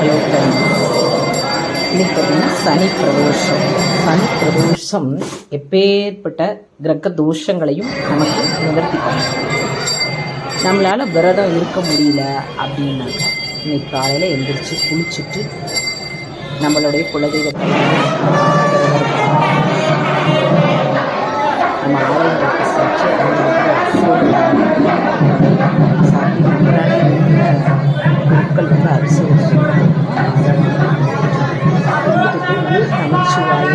ஆலோசனை. இன்னைக்கு பார்த்தீங்கன்னா சனி பிரதோஷம். சனி பிரதோஷம் எப்பேற்பட்ட கிரக தோஷங்களையும் நமக்கு நிவர்த்தி பண்ணும். நம்மளால் விரதம் இருக்க முடியல அப்படின்னாக்க இன்னைக்கு காலையில் எழுந்திரிச்சு குளிச்சுட்டு நம்மளுடைய குலதெய்வத்தை நம்ம ஆலயங்களுக்கு செஞ்சு பொருட்கள் வந்து அரிசி நமச்சிவாய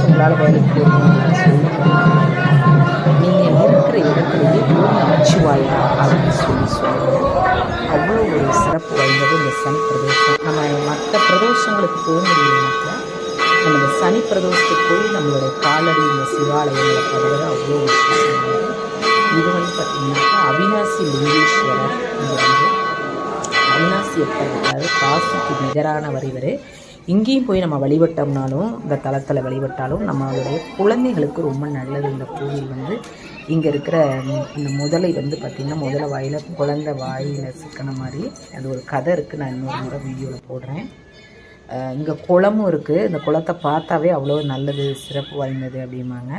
உங்களால் வேலைக்கு நீங்கள் இருக்கிற இடத்துலையே ஓம் நமச்சிவாயா அப்படின்னு சொல்லுங்கள். அவ்வளோ ஒரு சிறப்பு வாய்ந்தது இந்த சனி பிரதோஷம். நம்ம மற்ற பிரதோஷங்களுக்கு போக முடியலனாக்க நம்ம இந்த சனி பிரதோஷத்துக்கு போய் நம்மளுடைய காலடி இந்த சிவாலயங்களை படுவது அவ்வளோ விசேஷமானது. இது வந்து பார்த்திங்கனாக்கா அவிநாசி லிங்கேஸ்வரர். இங்கே வந்து அவிநாசி எப்பர், அதாவது காசிக்கு நிகரானவர் இவர். இங்கேயும் போய் நம்ம வழிபட்டோம்னாலும் இந்த தலத்தில் வழிபட்டாலும் நம்மளுடைய குழந்தைகளுக்கு ரொம்ப நல்லது. இந்த கோவில் வந்து இங்கே இருக்கிற இந்த முதலை வந்து பார்த்திங்கன்னா முதலை வாயில் குழந்தை வாயில் சிக்கன மாதிரி அது ஒரு கதை இருக்குது. நான் இன்னொரு முறை வீடியோவில் போடுறேன். இங்கே குளமும் இருக்குது. இந்த குளத்தை பார்த்தாவே அவ்வளோ நல்லது, சிறப்பு வாய்ந்தது அப்படிம்பாங்க.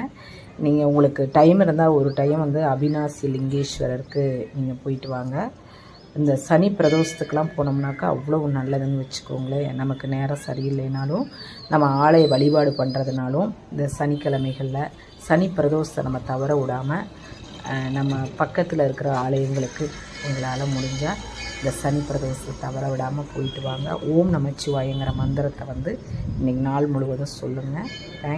நீங்கள் உங்களுக்கு டைம் இருந்தால் ஒரு டைம் வந்து அவிநாசி லிங்கேஸ்வரருக்கு நீங்கள் போயிட்டு வாங்க. இந்த சனி பிரதோஷத்துக்கெலாம் போனோம்னாக்கா அவ்வளோ நல்லதுன்னு வச்சுக்கோங்களேன். நமக்கு நேரம் சரியில்லைனாலும் நம்ம ஆலய வழிபாடு பண்ணுறதுனாலும் இந்த சனிக்கிழமைகளில் சனி பிரதோஷத்தை நம்ம தவற விடாமல் நம்ம பக்கத்தில் இருக்கிற ஆலயங்களுக்கு உங்களால் முடிஞ்சால் இந்த சனி பிரதோஷத்தை தவற விடாமல் போயிட்டு வாங்க. ஓம் நமச்சிவாயங்கிற மந்திரத்தை வந்து இன்றைக்கி நாள் முழுவதும் சொல்லுங்கள். தேங்க்ஸ்.